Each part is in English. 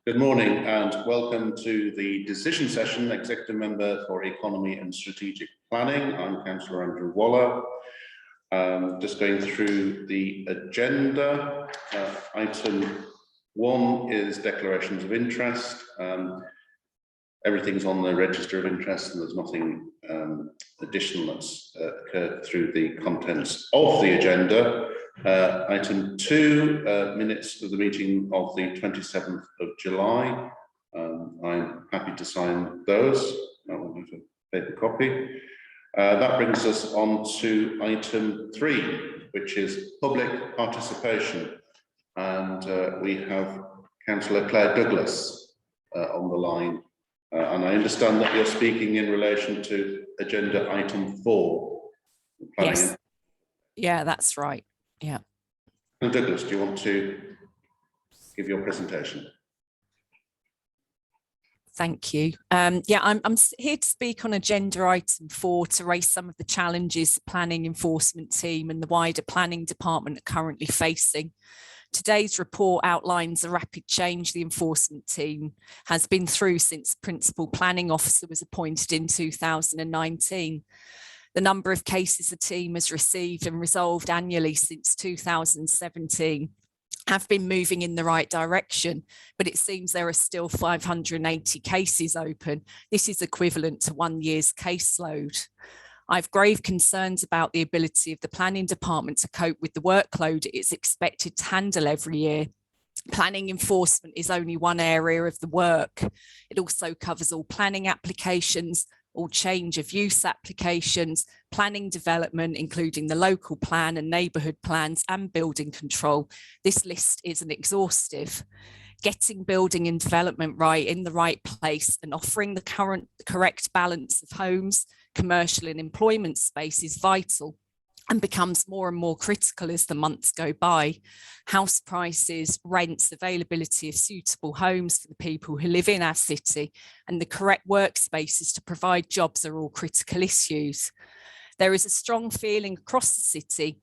Good morning and welcome to the decision session, Executive Member for Economy and Strategic Planning. I'm Councillor Andrew Waller. Just going through the agenda. Item 1 is declarations of interest. Everything's on the register of interest and there's nothing additional that's occurred through the contents of the agenda. Item 2, minutes of the meeting of the 27th of July. I'm happy to sign those. I will have a paper copy. That brings us on to item 3, which is public participation. And we have Councillor Claire Douglas on the line. And I understand that you're speaking in relation to agenda item 4. Yes. Yeah, that's right. Yeah. Douglas, do you want to give your presentation? Thank you. Yeah, I'm here to speak on agenda item 4 to raise some of the challenges the planning enforcement team and the wider planning department are currently facing. Today's report outlines the rapid change the enforcement team has been through since Principal Planning Officer was appointed in 2019. The number of cases the team has received and resolved annually since 2017 have been moving in the right direction, but it seems there are still 580 cases open. This is equivalent to 1 year's caseload. I have grave concerns about the ability of the planning department to cope with the workload it's expected to handle every year. Planning enforcement is only one area of the work. It also covers all planning applications, all change of use applications, planning development, including the local plan and neighbourhood plans and building control. This list isn't exhaustive. Getting building and development right in the right place and offering the correct balance of homes, commercial and employment space is vital and becomes more and more critical as the months go by. House prices, rents, availability of suitable homes for the people who live in our city and the correct workspaces to provide jobs are all critical issues. There is a strong feeling across the city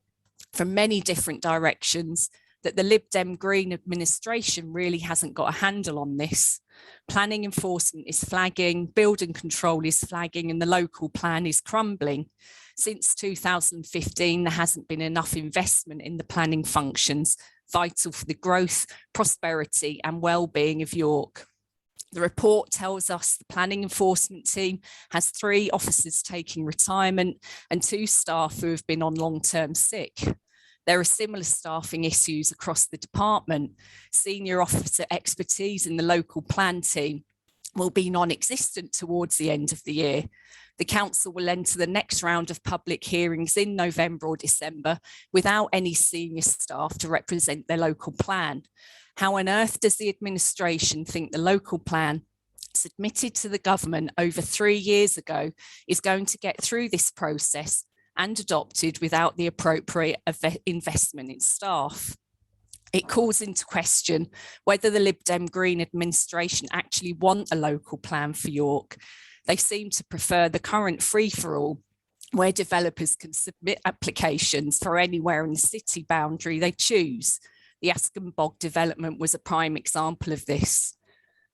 from many different directions that the Lib Dem Green administration really hasn't got a handle on this. Planning enforcement is flagging, building control is flagging, and the local plan is crumbling. Since 2015, there hasn't been enough investment in the planning functions, vital for the growth, prosperity, and well-being of York. The report tells us the planning enforcement team has 3 officers taking retirement and 2 staff who have been on long-term sick. There are similar staffing issues across the department. Senior officer expertise in the local plan team will be non-existent towards the end of the year. The council will enter the next round of public hearings in November or December without any senior staff to represent their local plan. How on earth does the administration think the local plan submitted to the government over 3 years ago is going to get through this process and adopted without the appropriate investment in staff? It calls into question whether the Lib Dem Green administration actually want a local plan for York. They seem to prefer the current free-for-all, where developers can submit applications for anywhere in the city boundary they choose. The Askham Bog development was a prime example of this.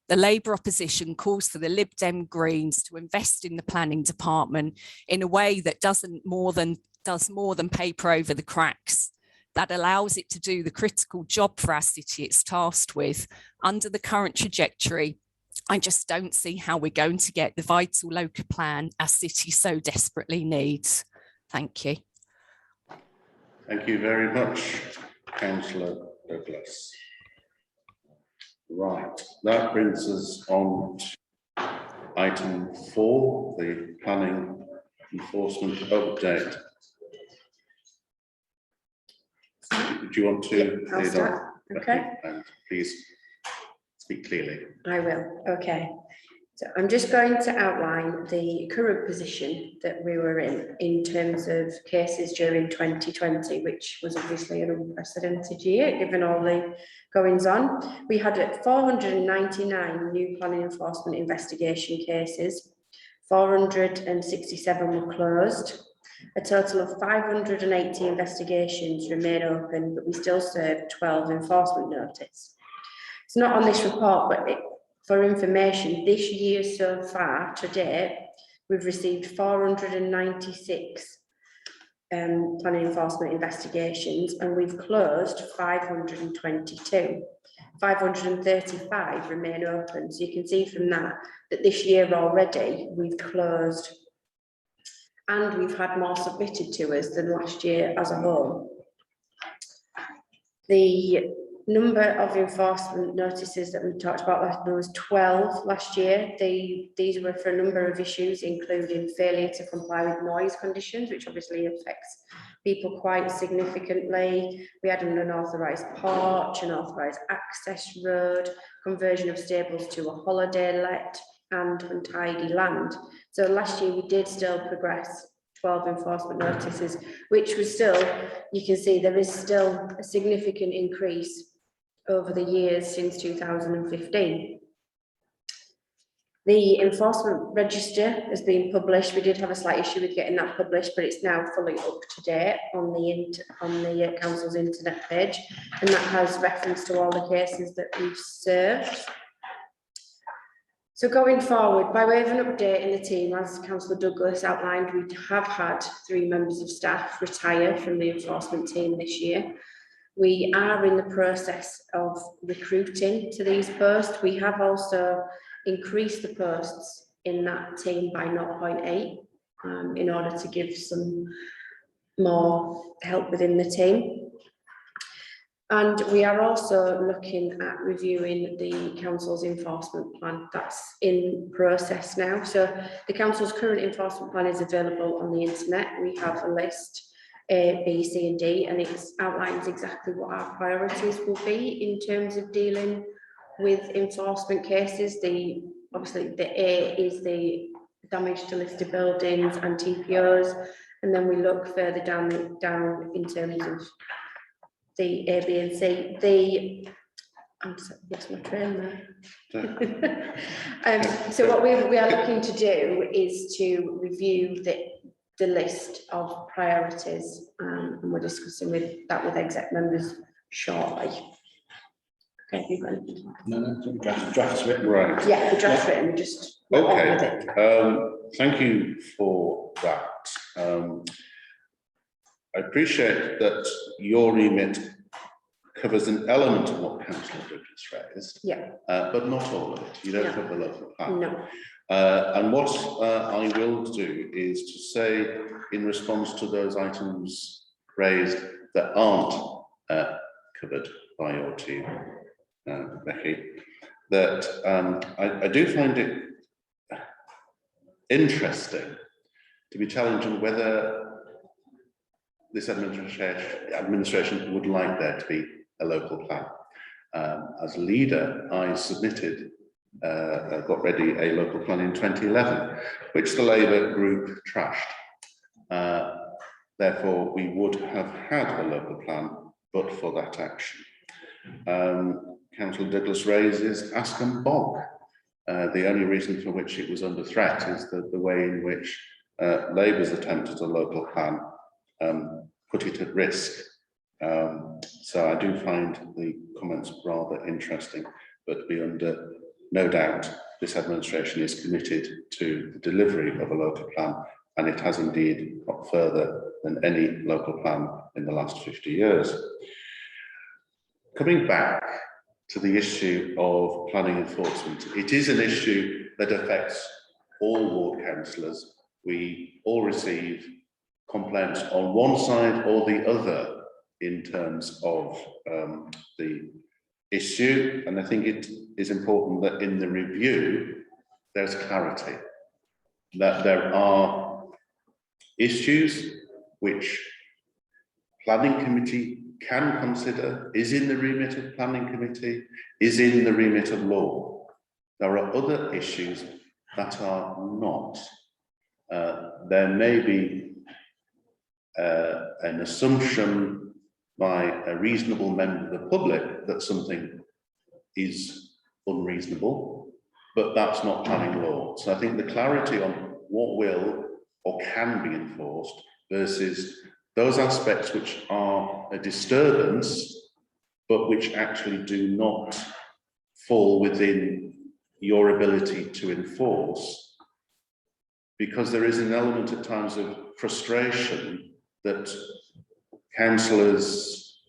The Labour opposition calls for the Lib Dem Greens to invest in the planning department in a way that does more than paper over the cracks, that allows it to do the critical job for our city it's tasked with. Under the current trajectory, I just don't see how we're going to get the vital local plan our city so desperately needs. Thank you. Thank you very much, Councillor Douglas. Right, that brings us on to item 4, the planning enforcement update. Do you want to? Yeah, I'll start. Okay. And please speak clearly. I will. Okay. So I'm just going to outline the current position that we were in terms of cases during 2020, which was obviously an unprecedented year, given all the goings on. We had 499 new planning enforcement investigation cases, 467 were closed. A total of 580 investigations remain open, but we still serve 12 enforcement notices. it's not on this report, but for information, this year so far to date, we've received 496 planning enforcement investigations, and we've closed 522. 535 remain open. So you can see from that this year already we've closed, and we've had more submitted to us than last year as a whole. The number of enforcement notices that we talked about, there was 12 last year. These were for a number of issues, including failure to comply with noise conditions, which obviously affects people quite significantly. We had an unauthorised porch, unauthorised access road, conversion of stables to a holiday let, and untidy land. So last year we did still progress 12 enforcement notices, which was still, you can see there is still a significant increase over the years since 2015. The enforcement register has been published. We did have a slight issue with getting that published, but it's now fully up to date on the council's internet page, and that has reference to all the cases that we've served. So going forward, by way of an update in the team, as Councillor Douglas outlined, we have had 3 members of staff retire from the enforcement team this year. We are in the process of recruiting to these posts. We have also increased the posts in that team by 0.8 in order to give some more help within the team. And we are also looking at reviewing the council's enforcement plan. That's in process now. So the council's current enforcement plan is available on the internet. We have a list, A, B, C and D, and it outlines exactly what our priorities will be in terms of dealing with enforcement cases. Obviously the A is the damage to listed buildings and TPOs, and then we look further down in terms of the A, B and C. I'm sorry, lost my train there. So what we are looking to do is to review the list of priorities, and we're discussing that with exec members shortly. Okay, have you got anything? No, draft's written. Right. Yeah, the draft's written, just okay. Thank you for that. I appreciate that your remit covers an element of what Councillor Douglas raised, yeah, but not all of it. You don't have the local plan. No. And what I will do is to say, in response to those items raised that aren't covered by your team, Becky, that I do find it interesting to be challenging whether this administration would like there to be a local plan. As leader, I submitted, got ready a local plan in 2011, which the Labour group trashed. Therefore, we would have had a local plan, but for that action. Councillor Douglas raises Askham Bog. The only reason for which it was under threat is the way in which Labour's attempt at a local plan put it at risk. So I do find the comments rather interesting, but be under no doubt this administration is committed to the delivery of a local plan, and it has indeed got further than any local plan in the last 50 years. Coming back to the issue of planning enforcement, it is an issue that affects all ward councillors. We all receive complaints on one side or the other in terms of the issue, and I think it is important that in the review there's clarity, that there are issues which planning committee can consider, is in the remit of planning committee, is in the remit of law. There are other issues that are not. There may be an assumption by a reasonable member of the public that something is unreasonable, but that's not planning law. So I think the clarity on what will or can be enforced versus those aspects which are a disturbance, but which actually do not fall within your ability to enforce, because there is an element at times of frustration that councillors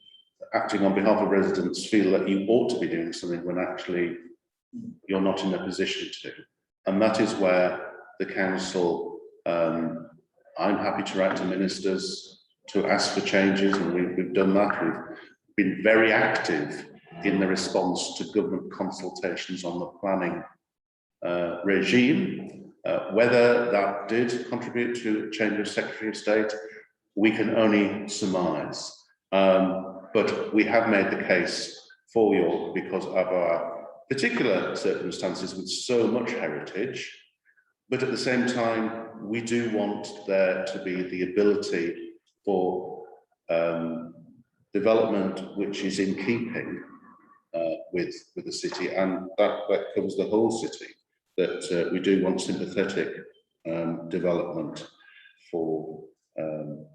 acting on behalf of residents feel that you ought to be doing something when actually you're not in a position to. And that is where the council, I'm happy to write to ministers to ask for changes, and we've done that. We've been very active in the response to government consultations on the planning regime. Whether that did contribute to a change of Secretary of State, we can only surmise. But we have made the case for York because of our particular circumstances with so much heritage. But at the same time, we do want there to be the ability for development which is in keeping with the city, and that covers the whole city, that we do want sympathetic development for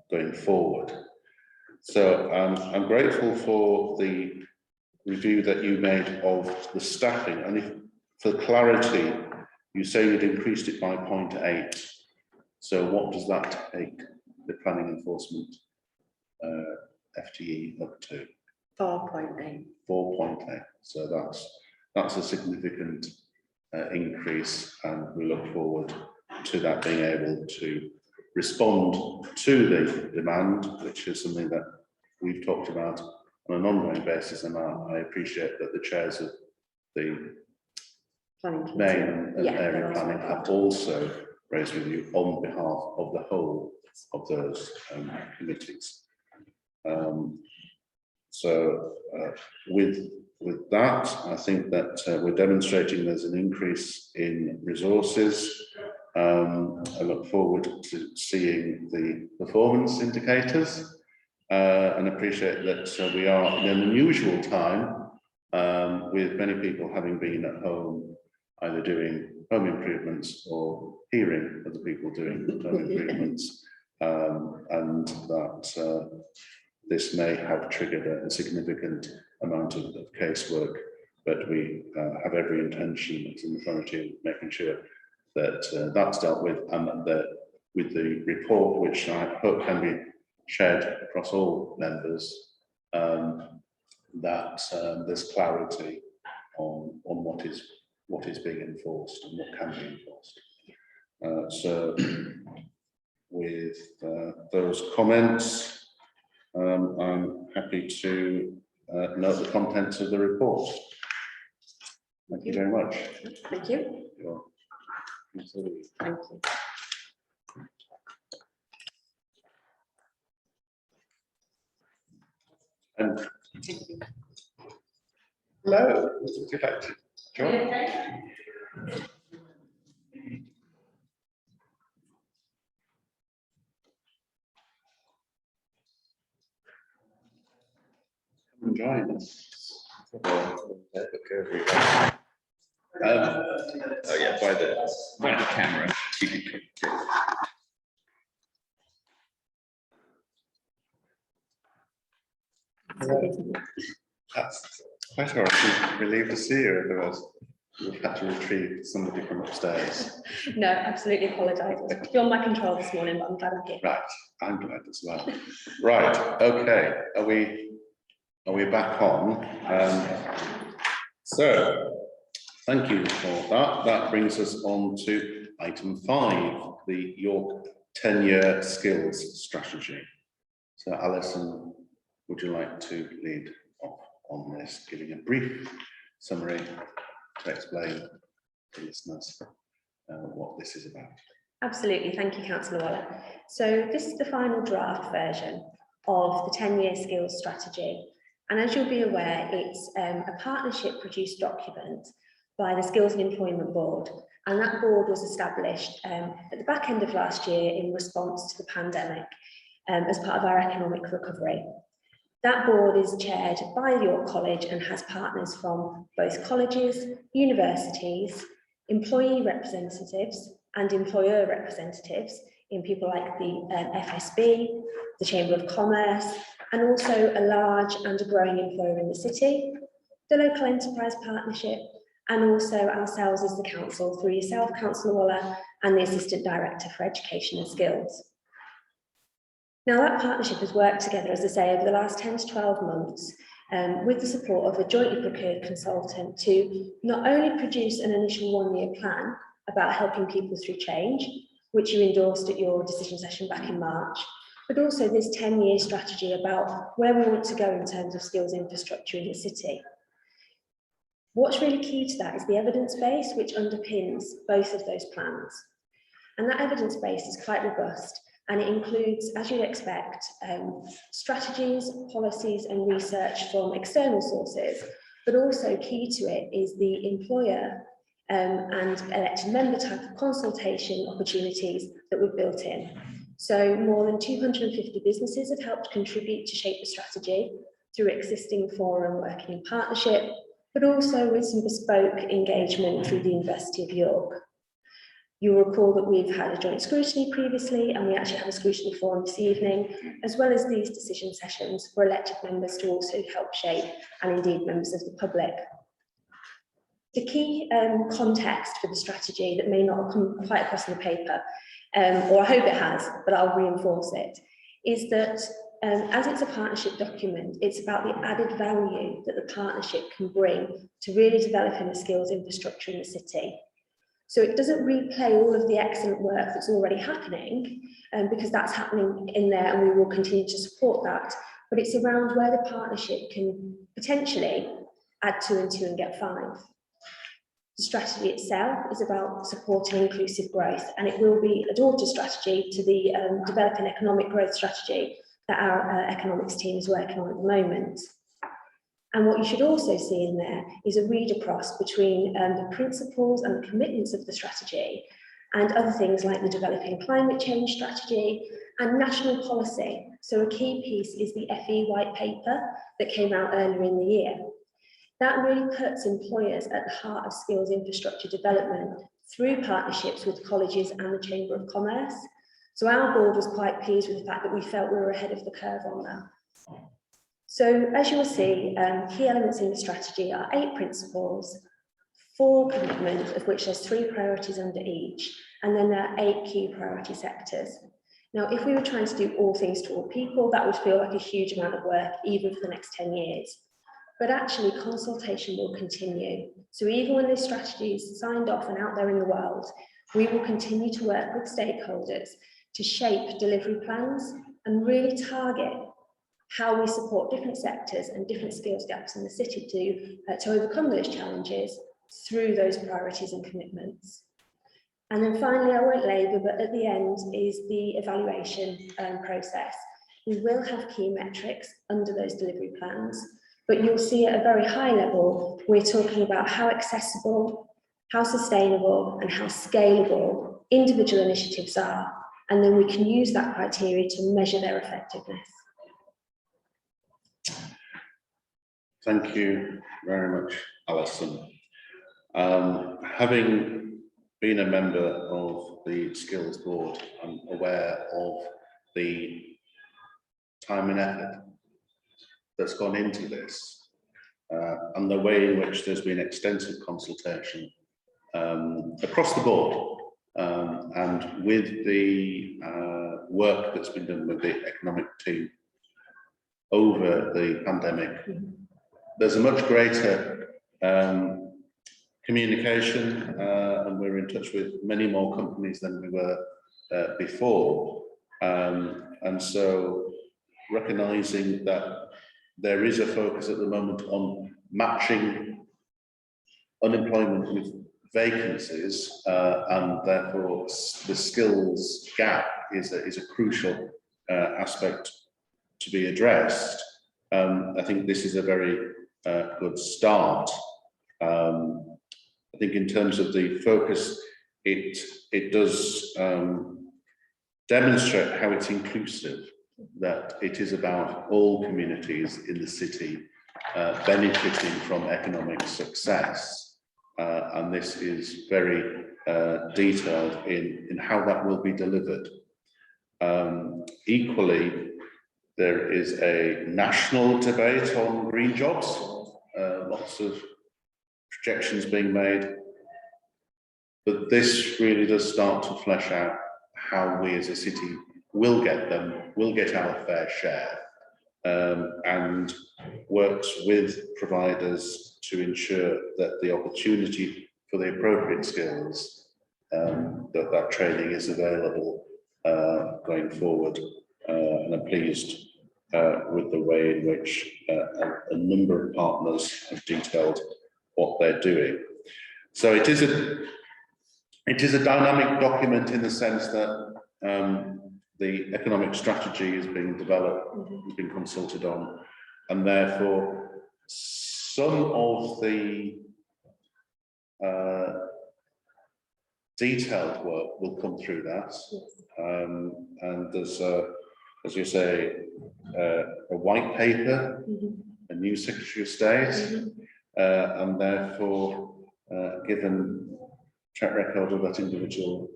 going forward. So I'm grateful for the review that you made of the staffing, and if for clarity, you say you'd increased it by 0.8. So what does that take the planning enforcement FTE up to? 4.8. 4.8. So that's a significant increase, and we look forward to that being able to respond to the demand, which is something that we've talked about on an ongoing basis, and I appreciate that the chairs of the main and area planning have also raised with you on behalf of the whole of those committees. So with that, I think that we're demonstrating there's an increase in resources. I look forward to seeing the performance indicators and appreciate that we are in an unusual time with many people having been at home either doing home improvements or hearing other people doing home improvements, and that this may have triggered a significant amount of casework, but we have every intention as an authority of making sure that that's dealt with, and that with the report, which I hope can be shared across all members, that there's clarity on what is being enforced and what can be enforced. So with those comments, I'm happy to note the contents of the report. Thank you very much. Thank you. Thank you. And hello, would you like to join? Join us. Oh yeah, by the camera. That's quite all right. I'm relieved to see you, otherwise we've had to retrieve somebody from upstairs. No, absolutely apologise. It was beyond my control this morning, but I'm glad I'm here. Right, I'm glad as well. Right, okay. Are we back on? So thank you for that. That brings us on to item 5, the York 10-year skills strategy. So Alison, would you like to lead off on this, giving a brief summary to explain to listeners what this is about? Absolutely, thank you, Councillor Waller. So this is the final draft version of the 10-year skills strategy. And as you'll be aware, it's a partnership produced document by the Skills and Employment Board. And that board was established at the back end of last year in response to the pandemic as part of our economic recovery. That board is chaired by York College and has partners from both colleges, universities, employee representatives and employer representatives in people like the FSB, the Chamber of Commerce, and also a large and a growing employer in the city, the local enterprise partnership, and also ourselves as the council through yourself, Councillor Waller, and the Assistant Director for Education and Skills. Now that partnership has worked together, as I say, over the last 10 to 12 months with the support of a jointly procured consultant to not only produce an initial one-year plan about helping people through change, which you endorsed at your decision session back in March, but also this 10-year strategy about where we want to go in terms of skills infrastructure in the city. What's really key to that is the evidence base, which underpins both of those plans. And that evidence base is quite robust, and it includes, as you'd expect, strategies, policies and research from external sources, but also key to it is the employer and elected member type of consultation opportunities that we've built in. So more than 250 businesses have helped contribute to shape the strategy through existing forum working in partnership, but also with some bespoke engagement through the University of York. You'll recall that we've had a joint scrutiny previously, and we actually have a scrutiny forum this evening, as well as these decision sessions for elected members to also help shape, and indeed members of the public. The key context for the strategy that may not have come quite across in the paper, or I hope it has, but I'll reinforce it, is that as it's a partnership document, it's about the added value that the partnership can bring to really developing the skills infrastructure in the city. So it doesn't replay all of the excellent work that's already happening, because that's happening in there and we will continue to support that, but it's around where the partnership can potentially add 2 and 2 and get 5. The strategy itself is about supporting inclusive growth, and it will be a daughter strategy to the developing economic growth strategy that our economics team is working on at the moment. And what you should also see in there is a read across between the principles and the commitments of the strategy and other things like the developing climate change strategy and national policy. So a key piece is the FE white paper that came out earlier in the year. That really puts employers at the heart of skills infrastructure development through partnerships with colleges and the Chamber of Commerce. So our board was quite pleased with the fact that we felt we were ahead of the curve on that. So as you will see, key elements in the strategy are 8 principles, 4 commitments, of which there's 3 priorities under each, and then there are 8 key priority sectors. Now, if we were trying to do all things to all people, that would feel like a huge amount of work, even for the next 10 years. But actually, consultation will continue. So even when this strategy is signed off and out there in the world, we will continue to work with stakeholders to shape delivery plans and really target how we support different sectors and different skills gaps in the city to overcome those challenges through those priorities and commitments. And then finally, I won't labour, but at the end is the evaluation process. We will have key metrics under those delivery plans, but you'll see at a very high level, we're talking about how accessible, how sustainable, and how scalable individual initiatives are. And then we can use that criteria to measure their effectiveness. Thank you very much, Alison. Having been a member of the Skills Board, I'm aware of the time and effort that's gone into this, and the way in which there's been extensive consultation across the board, and with the work that's been done with the economic team over the pandemic. There's a much greater communication, and we're in touch with many more companies than we were before. And so recognising that there is a focus at the moment on matching unemployment with vacancies, and therefore the skills gap is a crucial aspect to be addressed. I think this is a very good start. I think in terms of the focus, it does demonstrate how it's inclusive, that it is about all communities in the city benefiting from economic success. And this is very detailed in how that will be delivered. Equally, there is a national debate on green jobs, lots of projections being made, but this really does start to flesh out how we as a city will get our fair share, and works with providers to ensure that the opportunity for the appropriate skills, that training is available going forward. And I'm pleased with the way in which a number of partners have detailed what they're doing. So it is a dynamic document in the sense that the economic strategy is being developed, has been consulted on, and therefore some of the detailed work will come through that. And there's, as you say, a white paper, a new Secretary of State, and therefore, given track record of that individual,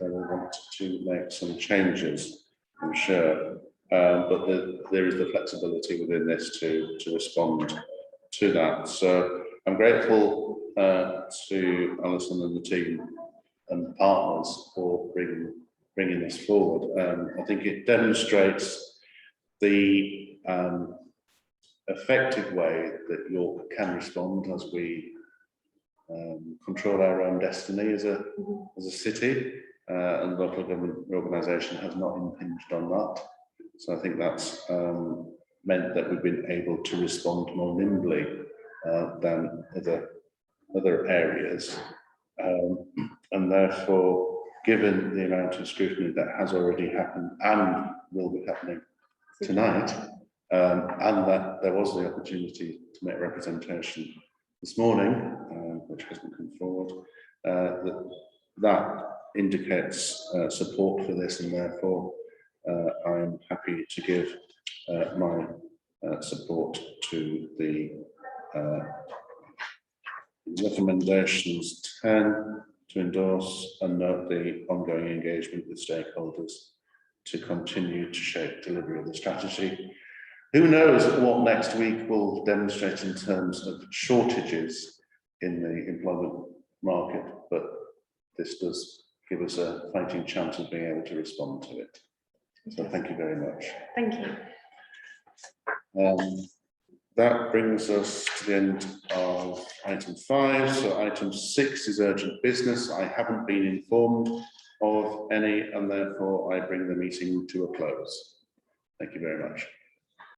they will want to make some changes, I'm sure. But there is the flexibility within this to respond to that. So I'm grateful to Alison and the team and partners for bringing this forward. I think it demonstrates the effective way that York can respond as we control our own destiny as a city, and the local government organisation has not impinged on that. So I think that's meant that we've been able to respond more nimbly than other areas, and therefore, given the amount of scrutiny that has already happened and will be happening tonight, and that there was the opportunity to make representation this morning, which hasn't come forward, that indicates support for this, and therefore I'm happy to give my support to the recommendations 10 to endorse and note the ongoing engagement with stakeholders to continue to shape delivery of the strategy. Who knows what next week will demonstrate in terms of shortages in the employment market, but this does give us a fighting chance of being able to respond to it. So thank you very much. Thank you. That brings us to the end of item 5. So item 6 is urgent business. I haven't been informed of any, and therefore I bring the meeting to a close. Thank you very much.